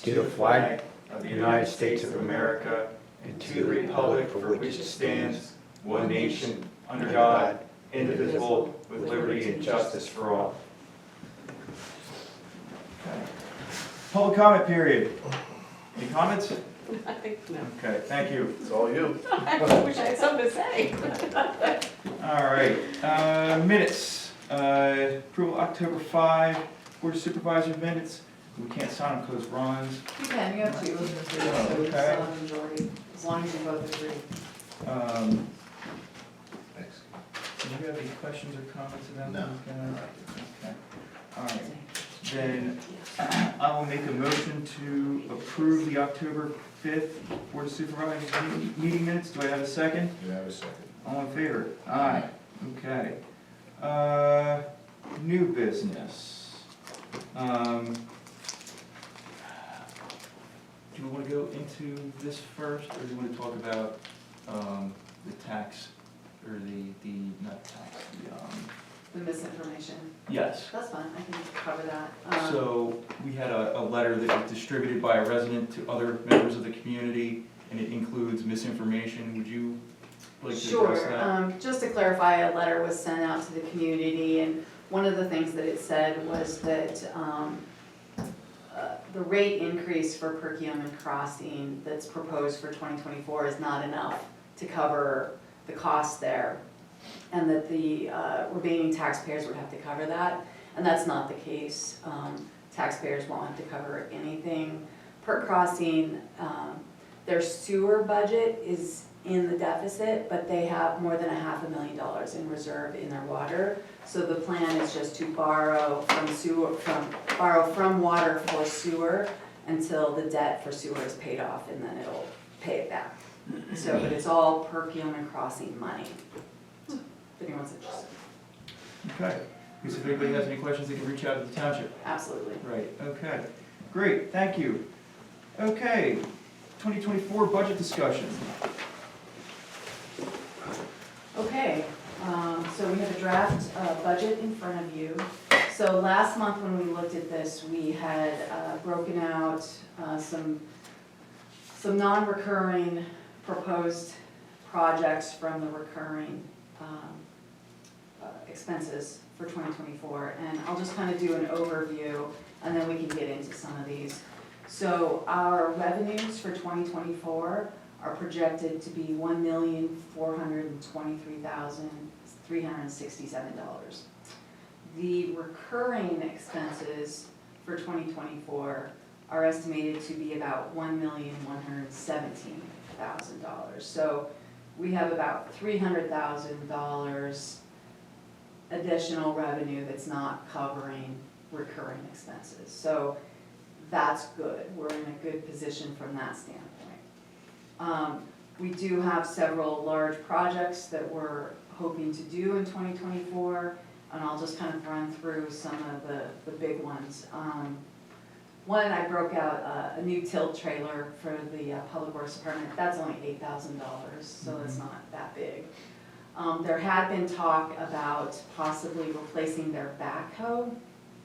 to the flag of the United States of America and to the republic for which it stands, one nation, under God, indivisible, with liberty and justice for all. Okay. Public comment period. Any comments? I think no. Okay, thank you. It's all you. I wish I had something to say. All right, minutes. Approval October 5, Board of Supervisors minutes. We can't sign them because Ron's. You can, you have two, so Oh, it's okay. not a majority, as long as you both agree. Thanks. Do you have any questions or comments about No. these? Okay. All right, then I will make a motion to approve the October 5th Board of Supervisors meeting minutes. Do I have a second? You have a second. All in favor? Aye. Okay. New business. Do you want to go into this first, or do you want to talk about the tax, or not tax, The misinformation, yes. that's fine, I can cover that. So we had a letter that was distributed by a resident to other members of the community, and it includes misinformation. Would you like to address Sure, that? just to clarify, a letter was sent out to the community, and one of the things that it said was that the rate increase for Perkiomen Crossing that's proposed for 2024 is not enough to cover the cost there, and that the remaining taxpayers would have to cover that, and that's not the case. Taxpayers won't have to cover anything. Perk Crossing, their sewer budget is in the deficit, but they have more than $500,000 in reserve in their water. So the plan is just to borrow from water for sewer until the debt for sewer is paid off, and then it'll pay it back. So, but it's all Perkiomen Crossing money, if anyone's interested. Okay. Because if anybody has any questions, they can reach out to the township. Absolutely. Right, okay. Great, thank you. Okay, 2024 budget discussion. Okay, so we have a draft budget in front of you. So last month when we looked at this, we had broken out some non-recurring proposed projects from the recurring expenses for 2024. And I'll just kind of do an overview, and then we can get into some of these. So our revenues for 2024 are projected to be $1,423,367. The recurring expenses for 2024 are estimated to be about $1,117,000. So we have about $300,000 additional revenue that's not covering recurring expenses. So that's good. We're in a good position from that standpoint. We do have several large projects that we're hoping to do in 2024, and I'll just kind of run through some of the big ones. One, I broke out a new tilt trailer for the Public Works Department. That's only $8,000, so it's not that big. There had been talk about possibly replacing their backhoe,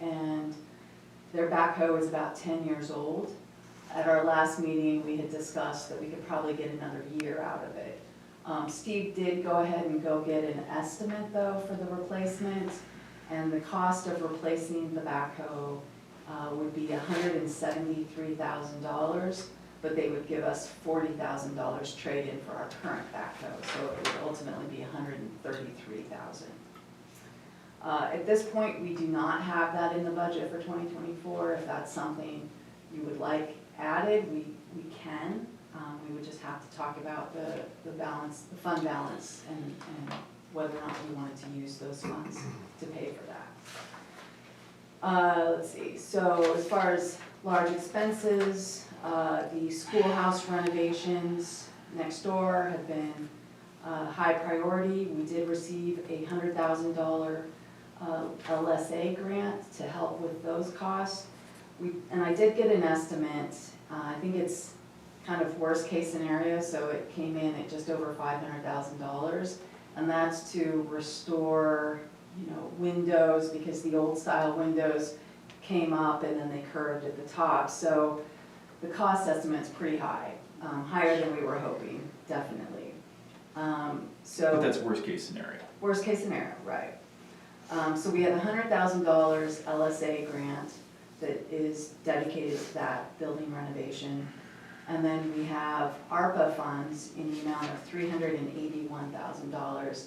and their backhoe is about 10 years old. At our last meeting, we had discussed that we could probably get another year out of it. Steve did go ahead and go get an estimate though for the replacement, and the cost of replacing the backhoe would be $173,000, but they would give us $40,000 trade-in for our current backhoe, so it would ultimately be $133,000. At this point, we do not have that in the budget for 2024. If that's something you would like added, we can. We would just have to talk about the balance, the fund balance, and whether or not we wanted to use those funds to pay for that. Let's see, so as far as large expenses, the schoolhouse renovations next door have been high priority. We did receive a $100,000 LSA grant to help with those costs. And I did get an estimate. I think it's kind of worst case scenario, so it came in at just over $500,000, and that's to restore, windows, because the old style windows came up and then they curved at the top. So the cost estimate's pretty high, higher than we were hoping, definitely. So. But that's worst case scenario. Worst case scenario, right. So we have a $100,000 LSA grant that is dedicated to that building renovation. And then we have ARPA funds in the amount of $381,000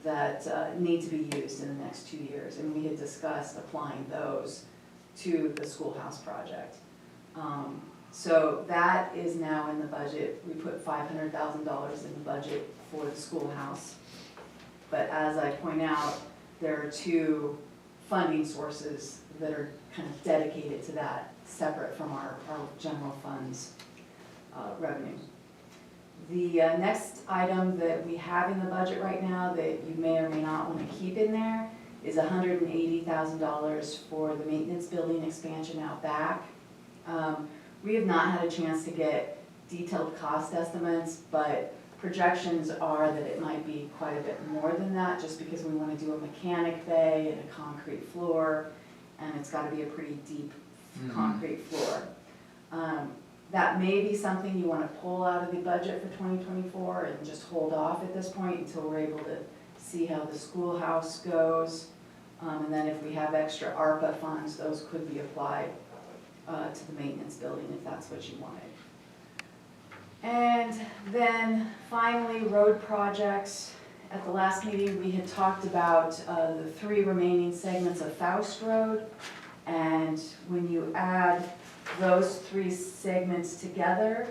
that need to be used in the next 2 years. And we had discussed applying those to the schoolhouse project. So that is now in the budget. We put $500,000 in the budget for the schoolhouse. But as I point out, there are 2 funding sources that are kind of dedicated to that, separate from our general funds revenue. The next item that we have in the budget right now that you may or may not want to keep in there is $180,000 for the maintenance building expansion out back. We have not had a chance to get detailed cost estimates, but projections are that it might be quite a bit more than that, just because we want to do a mechanic bay and a concrete floor, and it's got to be a pretty deep concrete floor. That may be something you want to pull out of the budget for 2024 and just hold off at this point until we're able to see how the schoolhouse goes. And then if we have extra ARPA funds, those could be applied to the maintenance building if that's what you wanted. And then finally, road projects. At the last meeting, we had talked about the 3 remaining segments of Faust Road. And when you add those 3 segments together,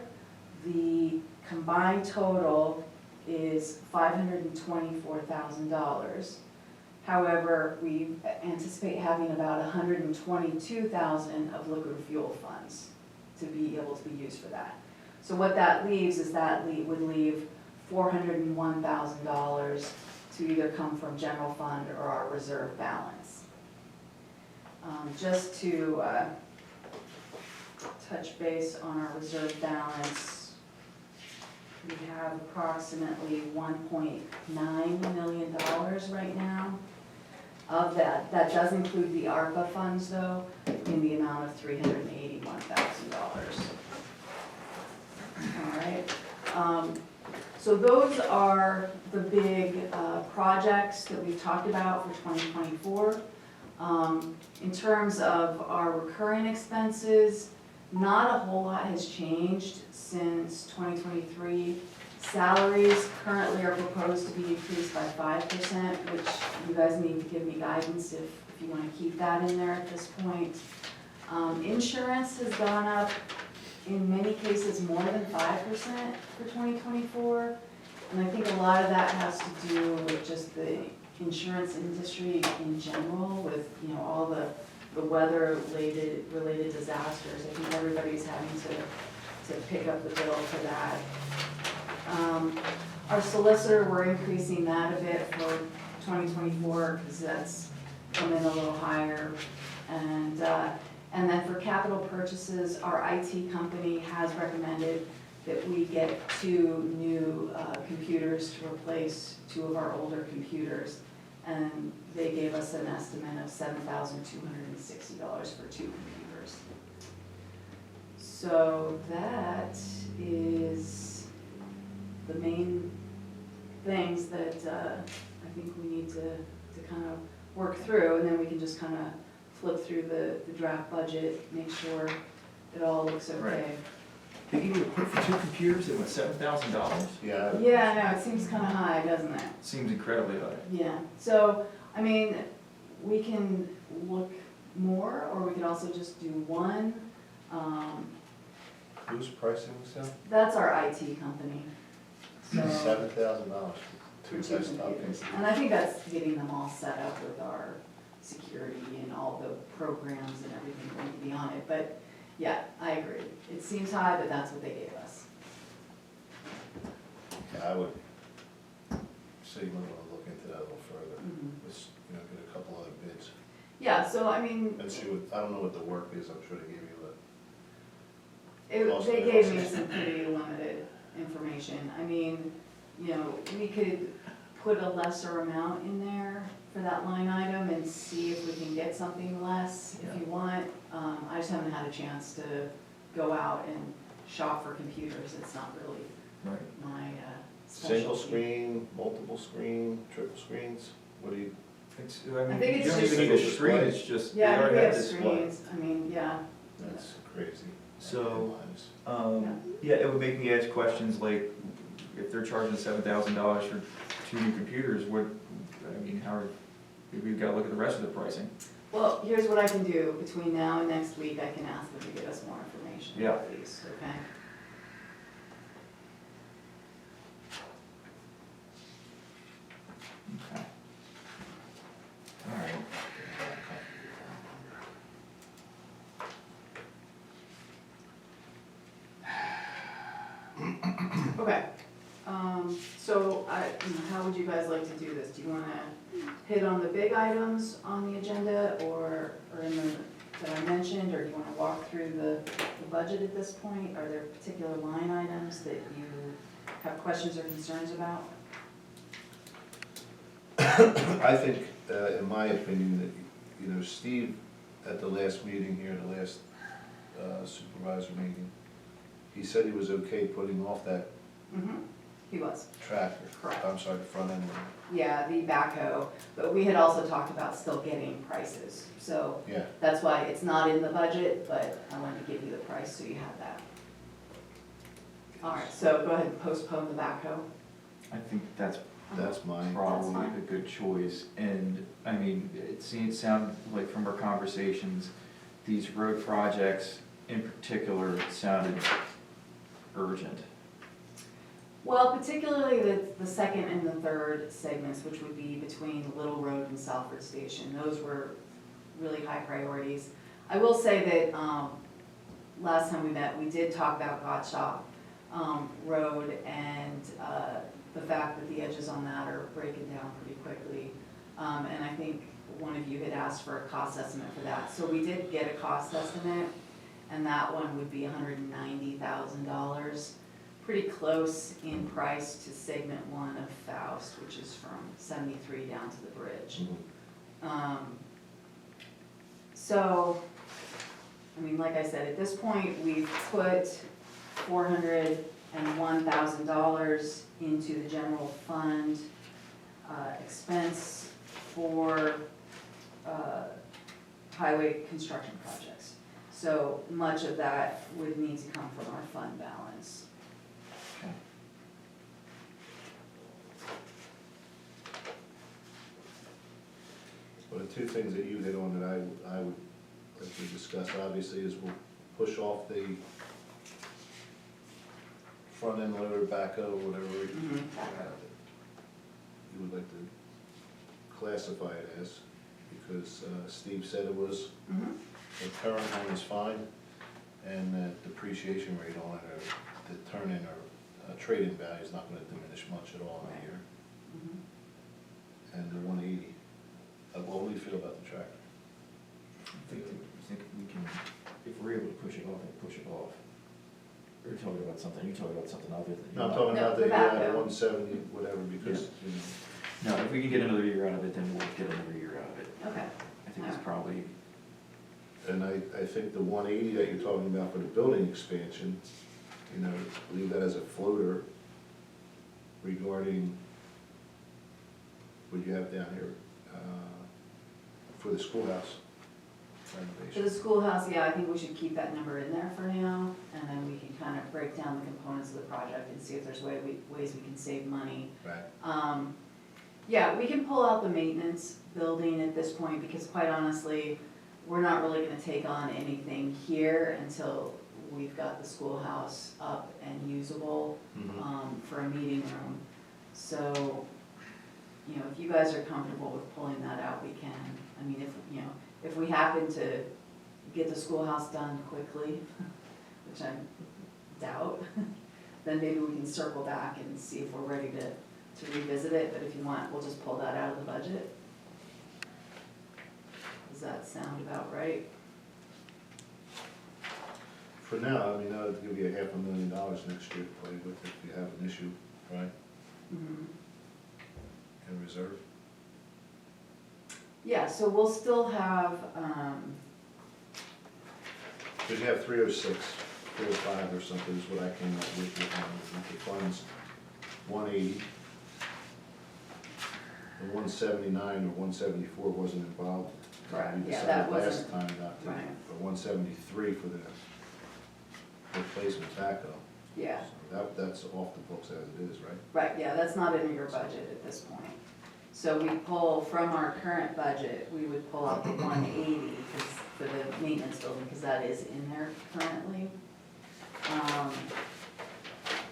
the combined total is $524,000. However, we anticipate having about $122,000 of liquid fuel funds to be able to be used for that. So what that leaves is would leave $401,000 to either come from general fund or our reserve balance. Just to touch base on our reserve balance, we have approximately $1.9 million right now. Of that does include the ARPA funds though, in the amount of $381,000. All right, so those are the big projects that we've talked about for 2024. In terms of our recurring expenses, not a whole lot has changed since 2023. Salaries currently are proposed to be increased by 5%, which you guys need to give me guidance if you want to keep that in there at this point. Insurance has gone up in many cases more than 5% for 2024. And I think a lot of that has to do with just the insurance industry in general, with all the weather related disasters. I think everybody's having to pick up the bill for that. Our solicitor, we're increasing that a bit for 2024 because that's come in a little higher. And then for capital purchases, our IT company has recommended that we get 2 new computers to replace 2 of our older computers. And they gave us an estimate of $7,260 for 2 computers. So that is the main things that I think we need to kind of work through, and then we can just kind of flip through the draft budget, make sure it all looks okay. Right. They gave you a quote for 2 computers that went $7,000? Yeah. Yeah, no, it seems kind of high, doesn't it? Seems incredibly high. Yeah, so, I mean, we can look more, or we could also just do one. Who's pricing this out? That's our IT company. So, $7,000. for 2 2 desktop computers. computers. And I think that's getting them all set up with our security and all the programs and everything going to be on it. But yeah, I agree. It seems high, but that's what they gave us. Yeah, I would say you might want to look into that a little further. Mhm. Let's, get a couple other bids Yeah, so I mean, and see what, I don't know what the work is, I'm sure they gave you they gave me some pretty limited information. I mean, we could put a lesser amount in there for that line item and see if we can get something less if you want. I just haven't had a chance to go out and shop for computers, it's not really Right. my specialty. Single screen, multiple screen, triple screens, what do you, It's, I think you it's don't even just- need a screen, it's just, they Yeah, I think already we have have display. screens, I mean, yeah. that's crazy. So, Lives. yeah, it would make me ask questions like, if they're charging $7,000 for 2 new computers, what, I mean, how, we've gotta look at the rest of the pricing. Well, here's what I can do, between now and next week, I can ask them to get us more information Yeah. about these, okay? Okay. All right. Okay, so how would you guys like to do this? Do you wanna hit on the big items on the agenda or in the, that I mentioned, or do you wanna walk through the budget at this point? Are there particular line items that you have questions or concerns about? I think, in my opinion, that, you know, Steve, at the last meeting here, the last supervisor meeting, he said he was okay putting off that Mm-hmm, he was, tractor. Correct. I'm sorry, the front end one. yeah, the backhoe, but we had also talked about still getting prices, so Yeah, that's why it's not in the budget, but I wanted to give you the price so you have that. All right, so go ahead and postpone the backhoe. I think that's that's mine. probably fine. a good choice, and, I mean, it sounded like from our conversations, these road projects in particular sounded urgent. Well, particularly the second and the third segments, which would be between Little Road and Salford Station, those were really high priorities. I will say that, last time we met, we did talk about Gottschalk Road and, the fact that the edges on that are breaking down pretty quickly. And I think one of you had asked for a cost estimate for that, so we did get a cost estimate, and that one would be $190,000. Pretty close in price to segment 1 of Faust, which is from 73 down to the bridge. Mhm. So, I mean, like I said, at this point, we've put $401,000 into the general fund expense for highway construction projects. So much of that would need to come from our fund balance. Okay. Well, the two things that you hit on that I would like to discuss, obviously, is we'll push off the front end loader, backhoe, whatever you would like to classify it as, because Steve said it was, Mhm. the current one is fine, and the depreciation rate on it, or the turn-in or trade-in value is not gonna diminish much at all in a year. Mhm. And the 180, what do you feel about the tractor? I think we can, if we're able to push it off, then push it off. You're talking about something other than. No, I'm talking No, about the the backhoe. 170, whatever, because, you know, No, if we can get another year out of it, then we'll get another year out of it. Okay, I think it's probably, and I think the 180 that you're talking about for the building expansion, you know, leave that as a floater regarding what you have down here for the schoolhouse for renovation. the schoolhouse, yeah, I think we should keep that number in there for now, and then we can kind of break down the components of the project and see if there's ways we can save money. Right. Yeah, we can pull out the maintenance building at this point, because quite honestly, we're not really gonna take on anything here until we've got the schoolhouse up and usable, Mhm. for a meeting room. So, you know, if you guys are comfortable with pulling that out, we can. I mean, if we happen to get the schoolhouse done quickly, which I doubt, then maybe we can circle back and see if we're ready to revisit it, but if you want, we'll just pull that out of the budget. Does that sound about right? For now, I mean, that'll give you $500,000 next year to play with if you have an issue, right, Mhm. in reserve. Yeah, so we'll still have, Because you have 306 405 or something is what I came up with the funds, 180. The 179 or 174 wasn't involved. Correct, We yeah, decided that wasn't- last time not to, right. or 173 for the replacement backhoe. Yeah, So that's off the books as it is, right? right, yeah, that's not in your budget at this point. So we pull from our current budget, we would pull out the 180 for the maintenance building, because that is in there currently.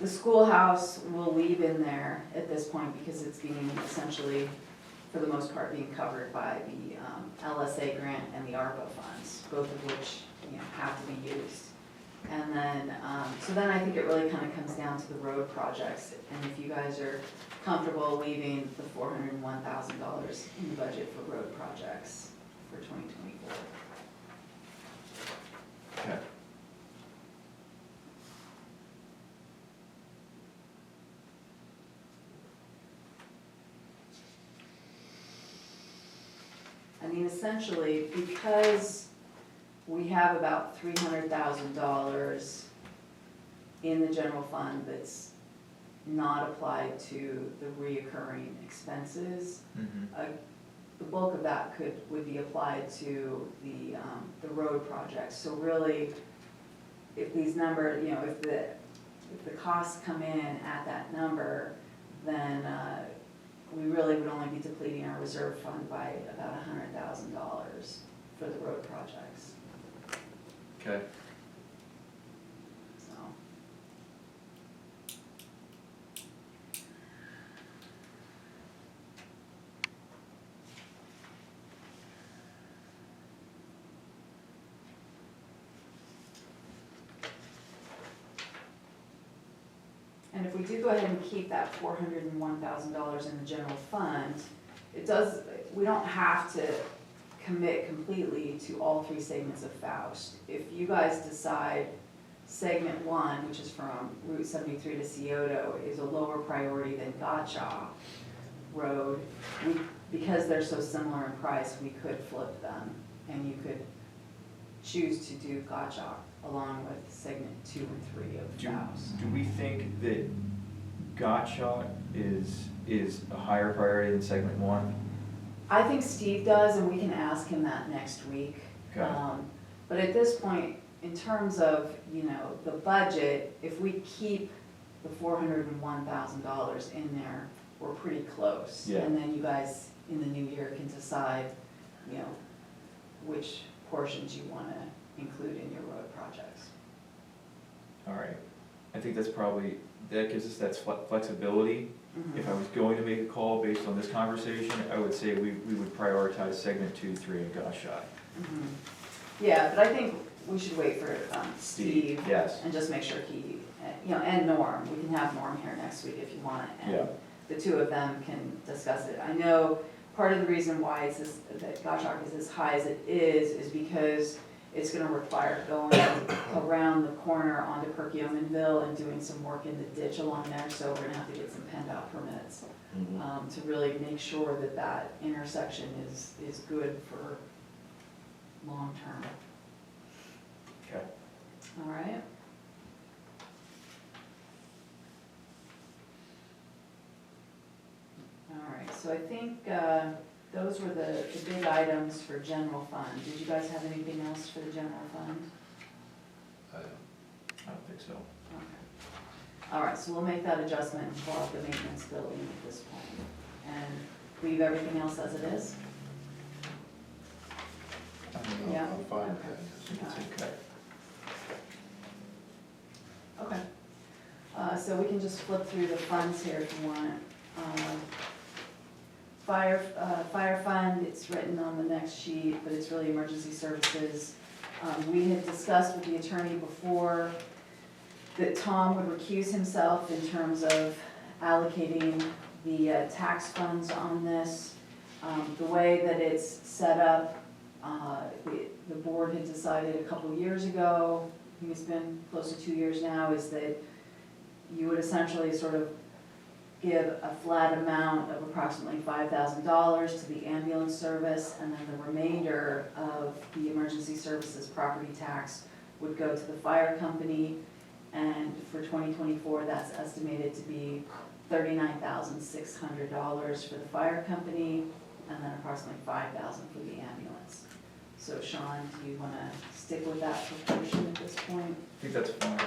The schoolhouse will leave in there at this point because it's being essentially, for the most part, being covered by the LSA grant and the ARPA funds, both of which, you know, have to be used. And then, so then I think it really kind of comes down to the road projects, and if you guys are comfortable leaving the $401,000 in the budget for road projects for 2024. Okay. I mean, essentially, because we have about $300,000 in the general fund that's not applied to the reoccurring expenses, the bulk of that would be applied to the road projects. So really, if these numbers, you know, if the costs come in at that number, then we really would only be depleting our reserve fund by about $100,000 for the road projects, Okay. so. And if we do go ahead and keep that $401,000 in the general fund, it does, we don't have to commit completely to all three segments of Faust. If you guys decide segment one, which is from Route 73 to Scioto, is a lower priority than Gotcha Road, because they're so similar in price, we could flip them, and you could choose to do Gotcha along with segment 2 and 3 of Faust. Do we think that Gotcha is a higher priority than segment one? I think Steve does, and we can ask him that next week. Okay. But at this point, in terms of, you know, the budget, if we keep the $401,000 in there, we're pretty close. Yeah. And then you guys, in the new year, can decide, you know, which portions you want to include in your road projects. All right. I think that's probably, that gives us that flexibility. If I was going to make a call based on this conversation, I would say we would prioritize segment 2, 3, and Gotcha. Mhm. Yeah, but I think we should wait for Steve. Yes. And just make sure he, you know, and Norm, we can have Norm here next week if you want, Yeah. and the two of them can discuss it. I know part of the reason why it's this, that Goshawk is as high as it is because it's gonna require going around the corner onto Perkiomenville and doing some work in the ditch along there, so we're gonna have to get some PennDOT permits to really make sure that that intersection is good for long-term. Okay. All right? All right, so I think those were the big items for general fund. Did you guys have anything else for the general fund? I don't think so. Okay. All right, so we'll make that adjustment and pull out the maintenance building at this point, and leave everything else as it is? Yeah. I'm fine with I that. think it's okay. Okay. So we can just flip through the funds here if you want. Fire fund, it's written on the next sheet, but it's really emergency services. We had discussed with the attorney before that Tom would recuse himself in terms of allocating the tax funds on this. The way that it's set up, the board had decided a couple years ago, I think it's been close to 2 years now, is that you would essentially sort of give a flat amount of approximately $5,000 to the ambulance service, and then the remainder of the emergency services property tax would go to the fire company, and for 2024, that's estimated to be $39,600 for the fire company, and then approximately $5,000 for the ambulance. So Sean, do you wanna stick with that proportion at this point? I think that's fine.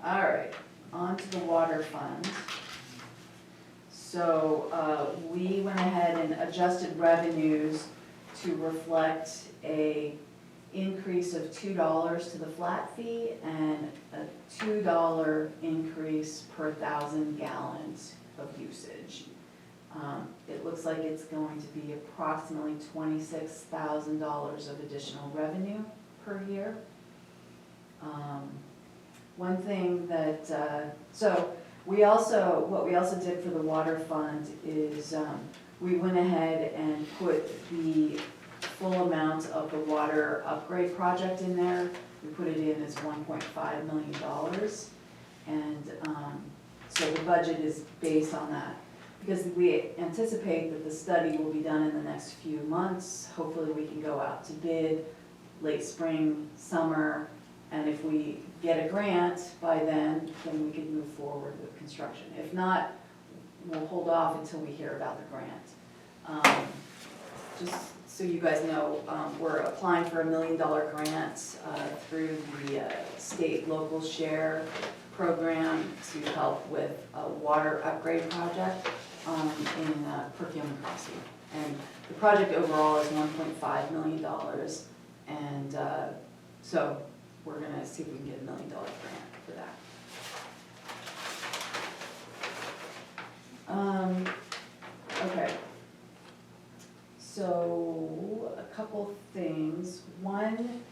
All right, on to the water fund. So, we went ahead and adjusted revenues to reflect a increase of $2 to the flat fee and a $2 increase per 1,000 gallons of usage. It looks like it's going to be approximately $26,000 of additional revenue per year. One thing that, what we also did for the water fund is, we went ahead and put the full amount of the water upgrade project in there. We put it in as $1.5 million. And, so the budget is based on that. Because we anticipate that the study will be done in the next few months. Hopefully we can go out to bid late spring, summer, and if we get a grant by then we can move forward with construction. If not, we'll hold off until we hear about the grant. Just so you guys know, we're applying for $1 million grant through the state local share program to help with a water upgrade project in Perkiomen Crossing. And the project overall is $1.5 million. And so we're gonna see if we can get $1 million grant for that. Okay. So a couple things. One,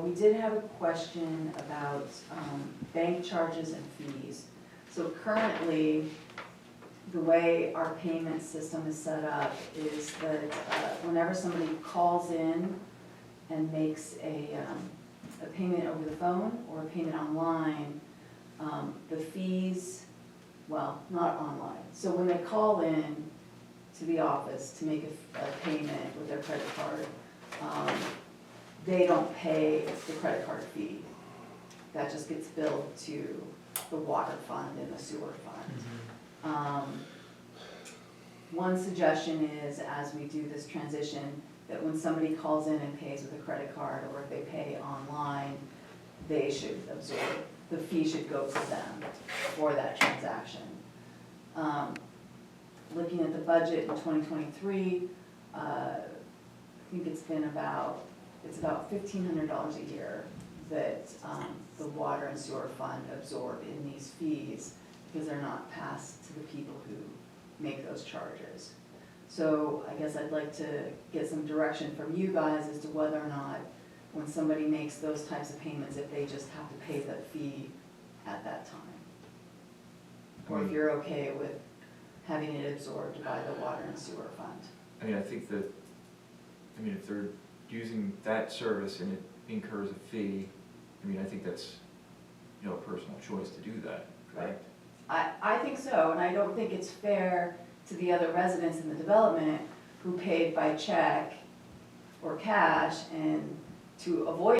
we did have a question about bank charges and fees. So currently, the way our payment system is set up is that whenever somebody calls in and makes a payment over the phone or a payment online, the fees, well, not online. So when they call in to the office to make a payment with their credit card, they don't pay the credit card fee. That just gets billed to the water fund and the sewer fund. One suggestion is, as we do this transition, that when somebody calls in and pays with a credit card, or if they pay online, they should absorb, the fee should go to them for that transaction. Looking at the budget in 2023, I think it's about $1,500 a year that the water and sewer fund absorb in these fees, because they're not passed to the people who make those charges. So I guess I'd like to get some direction from you guys as to whether or not, when somebody makes those types of payments, if they just have to pay the fee at that time. Or if you're okay with having it absorbed by the water and sewer fund. I mean, I think that, if they're using that service and it incurs a fee, I think that's, a personal choice to do that, correct? I think so, and I don't think it's fair to the other residents in the development who paid by check or cash, and to avoid